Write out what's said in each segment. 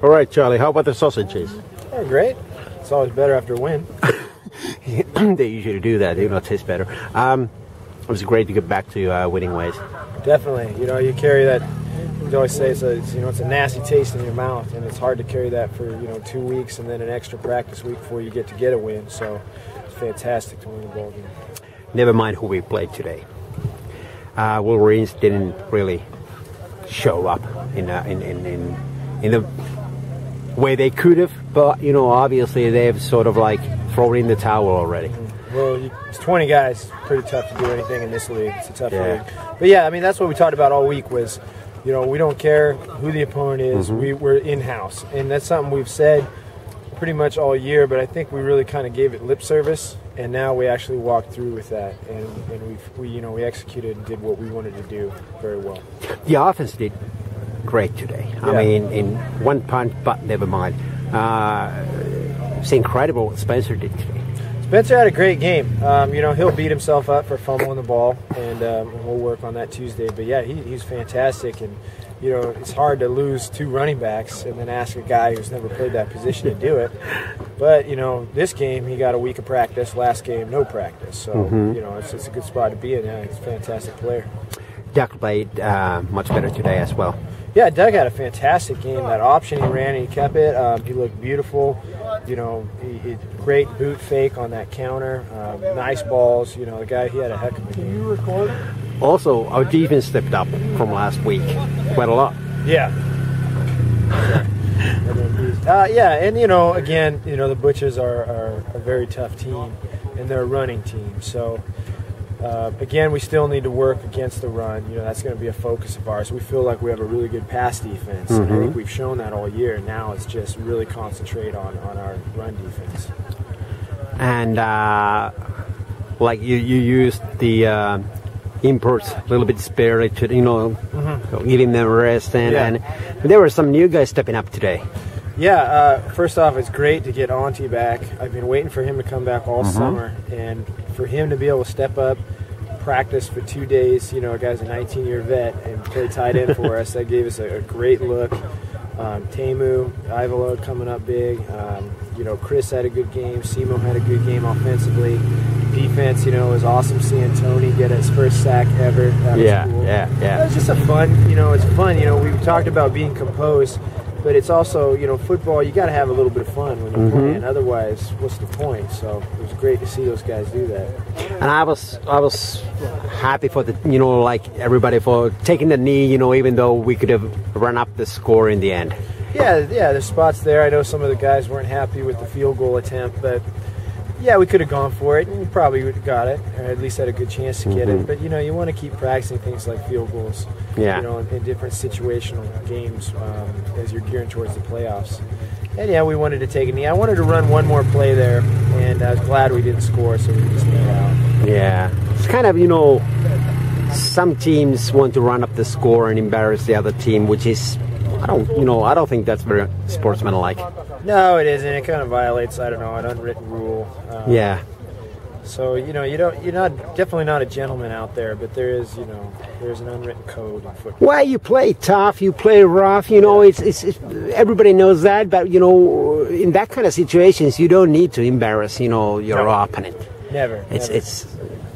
All right, Charlie, how about the sausages? Oh, great. It's always better after a win. They usually do that. They don't taste better. It was great to get back to winning ways. Definitely. You know, you carry that. You always say it's a nasty taste in your mouth, and it's hard to carry that for 2 weeks and then an extra practice week before you get to get a win. So it's fantastic to win the ball game. Never mind who we played today. Wolverines didn't really show up in the way they could have, but obviously they've sort of like thrown in the towel already. Well, it's 20 guys. Pretty tough to do anything in this league. It's a tough league. But yeah, I mean that's what we talked about all week was, we don't care who the opponent is. We're in-house, and that's something we've said pretty much all year. But I think we really kind of gave it lip service, and now we actually walked through with that, and we executed and did what we wanted to do very well. The offense did great today. Yeah. I mean, in one punch, but never mind. It's incredible what Spencer did today. Spencer had a great game. He'll beat himself up for fumbling the ball, and we'll work on that Tuesday. But yeah, he's fantastic, and it's hard to lose 2 running backs and then ask a guy who's never played that position to do it. But this game he got a week of practice. Last game, no practice. So it's a good spot to be in. Yeah, he's a fantastic player. Doug played much better today as well. Yeah, Doug had a fantastic game. That option he ran and he kept it. He looked beautiful. He great boot fake on that counter. Nice balls. The guy, he had a heck of a game. Can you record it? Also, our defense stepped up from last week quite a lot. Yeah. And again, the Butchers are a very tough team, and they're a running team. So. Again, we still need to work against the run. That's going to be a focus of ours. We feel like we have a really good pass defense. And I think we've shown that all year. Now it's just really concentrate on our run defense. And like you used the imports a little bit sparingly to giving them a rest. And there were some new guys stepping up today. Yeah, first off, it's great to get Auntie back. I've been waiting for him to come back all summer, and for him to be able to step up, practice for 2 days, a guy's a 19-year vet, and play tight end for us, that gave us a great look. Temu, Ivalo coming up big. Chris had a good game. Simo had a good game offensively. Defense, it was awesome seeing Tony get his first sack ever. That was cool. Yeah. It was just a fun, it's fun. We talked about being composed. But it's also, football, you got to have a little bit of fun when you're playing. Otherwise, what's the point? So it was great to see those guys do that. And I was happy for like everybody for taking the knee, even though we could have run up the score in the end. Yeah, there's spots there. I know some of the guys weren't happy with the field goal attempt, but yeah, we could have gone for it, and we probably would have got it, or at least had a good chance to get it. But, you want to keep practicing things like field goals, in different situational games as you're gearing towards the playoffs. And, yeah, we wanted to take a knee. I wanted to run one more play there, and I was glad we didn't score, so we just made it out. Yeah. It's kind of, some teams want to run up the score and embarrass the other team, which is, I don't think that's very sportsmanlike. No, it isn't. It kind of violates, an unwritten rule. So you're definitely not a gentleman out there, but there's an unwritten code in football. Well, you play tough, you play rough. It's everybody knows that, but in that kind of situations, you don't need to embarrass your opponent. Never. It's.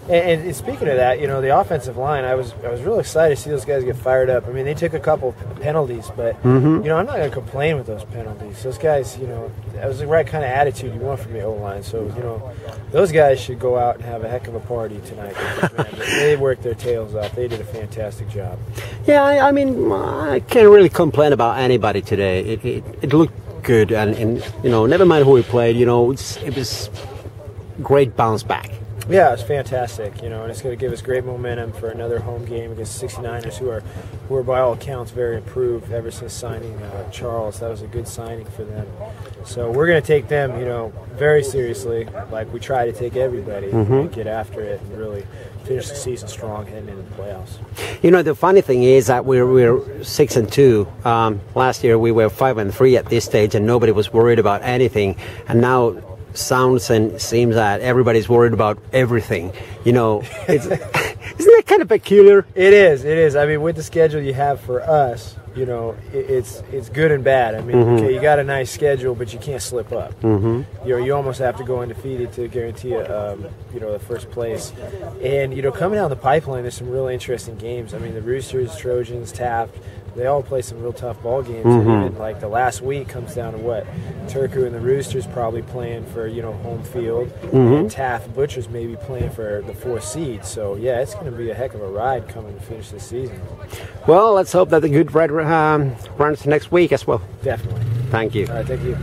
And speaking of that, the offensive line, I was really excited to see those guys get fired up. I mean, they took a couple penalties, but, I'm not going to complain with those penalties. Those guys, that was the right kind of attitude you want from the O-line. So, those guys should go out and have a heck of a party tonight. They worked their tails off. They did a fantastic job. Yeah, I mean, I can't really complain about anybody today. It looked good, and never mind who we played, it was great bounce back. Yeah, it's fantastic, and it's going to give us great momentum for another home game against the 69ers, who are by all accounts very improved ever since signing Charles. That was a good signing for them. So we're going to take them, very seriously, like we try to take everybody, and get after it and really finish the season strong heading into the playoffs. The funny thing is that we're 6-2. Last year we were 5-3 at this stage, and nobody was worried about anything, and now sounds and seems that everybody's worried about everything. It's Isn't that kind of peculiar? It is. It is. I mean, with the schedule you have for us, you know, it's good and bad. I mean, okay, you got a nice schedule, but you can't slip up. You know, you almost have to go undefeated to guarantee you know, the first place. And you know, coming down the pipeline, there's some really interesting games. I mean, the Roosters, Trojans, Taft, they all play some real tough ball games. And even like the last week comes down to what Turku and the Roosters probably playing for, you know, home field, and Taft Butchers maybe playing for the 4th seed. So yeah, it's going to be a heck of a ride coming to finish this season. Well, let's hope that the good ride runs next week as well. Definitely. Thank you. All right, thank you.